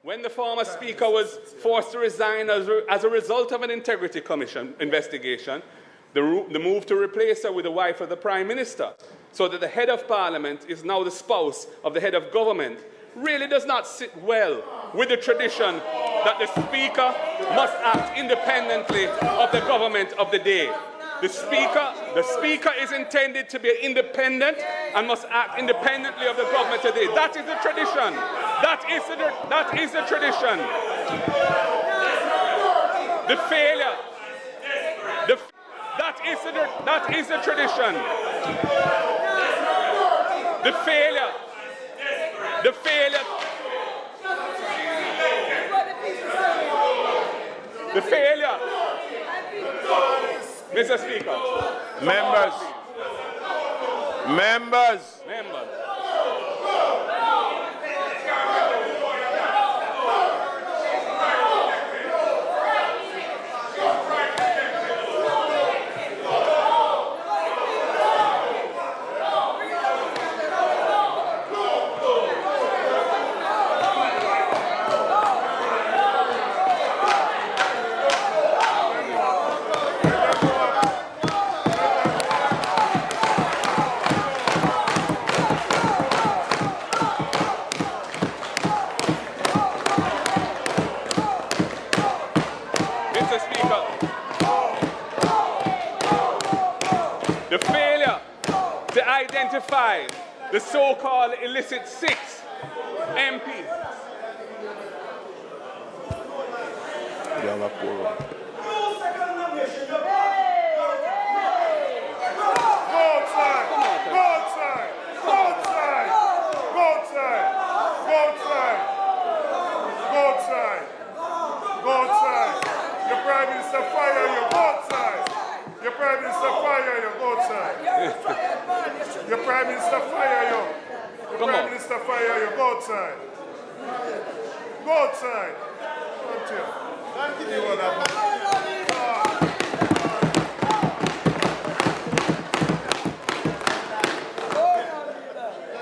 when the former Speaker was forced to resign as a result of an Integrity Commission investigation, the move to replace her with the wife of the Prime Minister, so that the head of Parliament is now the spouse of the head of government, really does not sit well with the tradition that the Speaker must act independently of the government of the day. The Speaker is intended to be independent and must act independently of the government today. That is the tradition. That is the tradition. The failure. That is the tradition. The failure. Mr. Speaker. Members. Identify the so-called illicit 6 MPs. Your Prime Minister fire you, both sides. Your Prime Minister fire you, both sides. Your Prime Minister fire you. Your Prime Minister fire you, both sides. Both sides.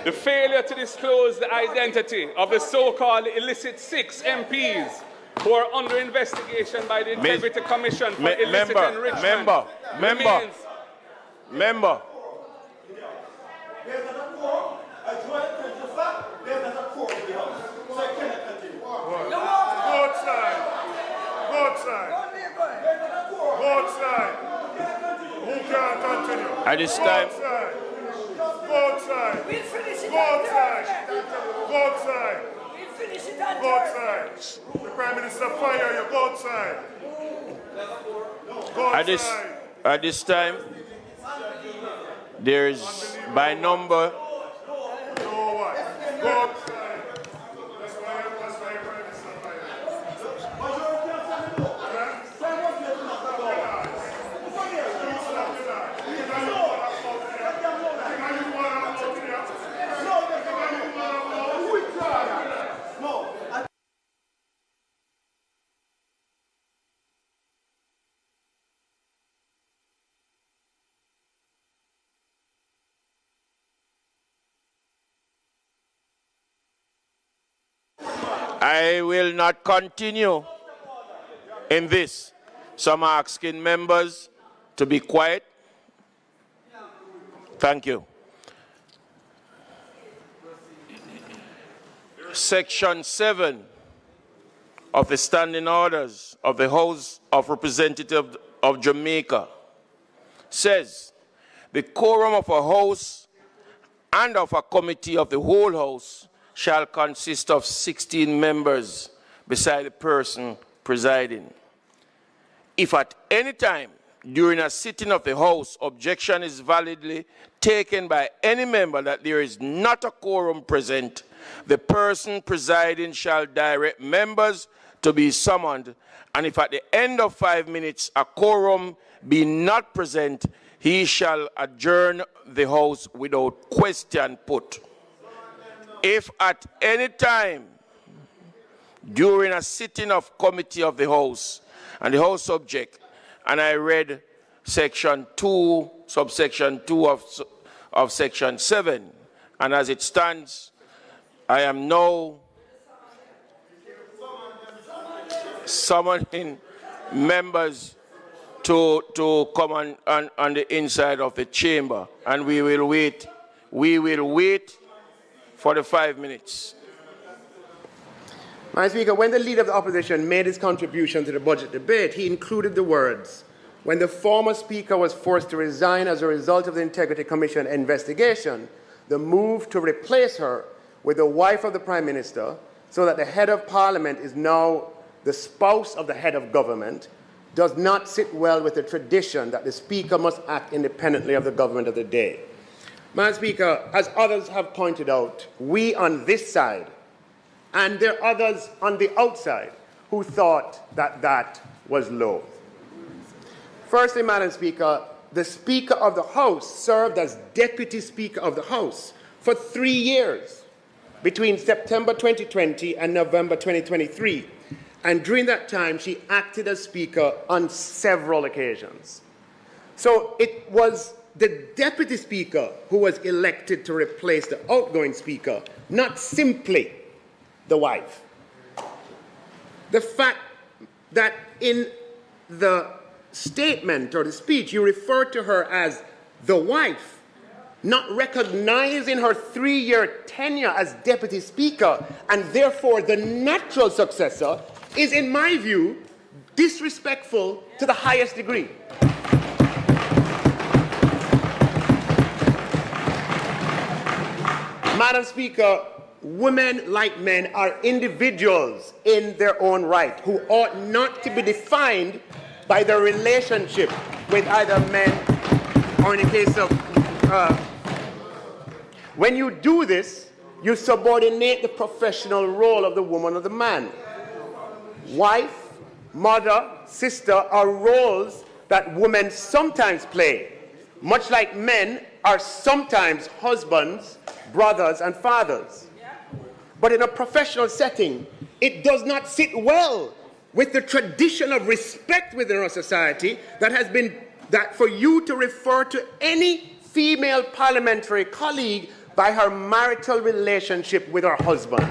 The failure to disclose the identity of the so-called illicit 6 MPs who are under investigation by the Integrity Commission for illicit enrichment. Member. Both sides. Who can continue? At this time. Both sides. The Prime Minister fire you, both sides. At this time, there is by number. I will not continue in this. So I'm asking members to be quiet. Thank you. Section 7 of the Standing Orders of the House of Representatives of Jamaica says the quorum of a House and of a committee of the whole House shall consist of 16 members beside the person presiding. If at any time during a sitting of the House objection is validly taken by any member that there is not a quorum present, the person presiding shall direct members to be summoned, and if at the end of 5 minutes a quorum be not present, he shall adjourn the House without question put. If at any time during a sitting of committee of the House and the House object, and I read section 2, subsection 2 of section 7, and as it stands, I am now summoning members to come on the inside of the chamber, and we will wait. We will wait for the 5 minutes. Madam Speaker, when the Leader of the Opposition made his contribution to the budget debate, he included the words, "When the former Speaker was forced to resign as a result of the Integrity Commission investigation, the move to replace her with the wife of the Prime Minister, so that the head of Parliament is now the spouse of the head of government, does not sit well with the tradition that the Speaker must act independently of the government of the day." Madam Speaker, as others have pointed out, we on this side, and there are others on the outside, who thought that that was low. Firstly, Madam Speaker, the Speaker of the House served as Deputy Speaker of the House for 3 years, between September 2020 and November 2023. And during that time, she acted as Speaker on several occasions. So it was the Deputy Speaker who was elected to replace the outgoing Speaker, not simply the wife. The fact that in the statement or the speech you refer to her as the wife, not recognizing her 3-year tenure as Deputy Speaker and therefore the natural successor, is, in my view, disrespectful to the highest degree. Madam Speaker, women, like men, are individuals in their own right who ought not to be defined by their relationship with either men or, in the case of when you do this, you subordinate the professional role of the woman or the man. Wife, mother, sister are roles that women sometimes play, much like men are sometimes husbands, brothers, and fathers. But in a professional setting, it does not sit well with the tradition of respect within our society that for you to refer to any female parliamentary colleague by her marital relationship with her husband.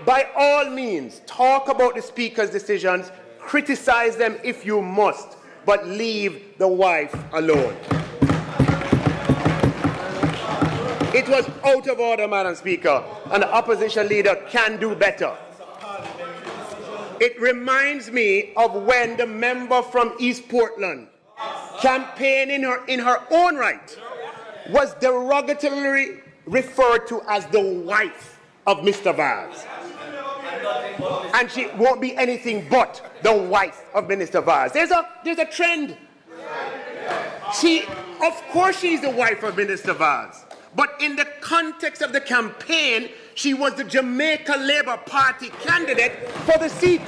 By all means, talk about the Speaker's decisions, criticize them if you must, but leave the wife alone. It was out of order, Madam Speaker, and the opposition leader can do better. It reminds me of when the member from East Portland, campaigned in her own right, was derogatorily referred to as the wife of Mr. Vaz. And she won't be anything but the wife of Minister Vaz. There's a trend. Of course she's the wife of Minister Vaz. But in the context of the campaign, she was the Jamaica Labour Party candidate for the seat.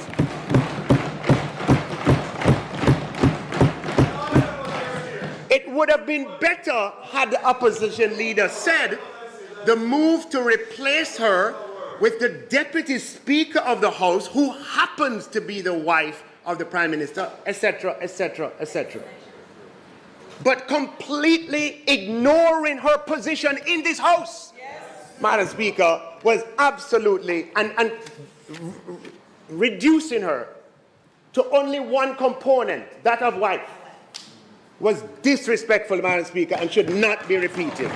It would have been better had the opposition leader said the move to replace her with the Deputy Speaker of the House, who happens to be the wife of the Prime Minister, etc., etc., etc. But completely ignoring her position in this House, yes, Madam Speaker, was absolutely, and reducing her to only one component, that of wife, was disrespectful, Madam Speaker, and should not be repeated.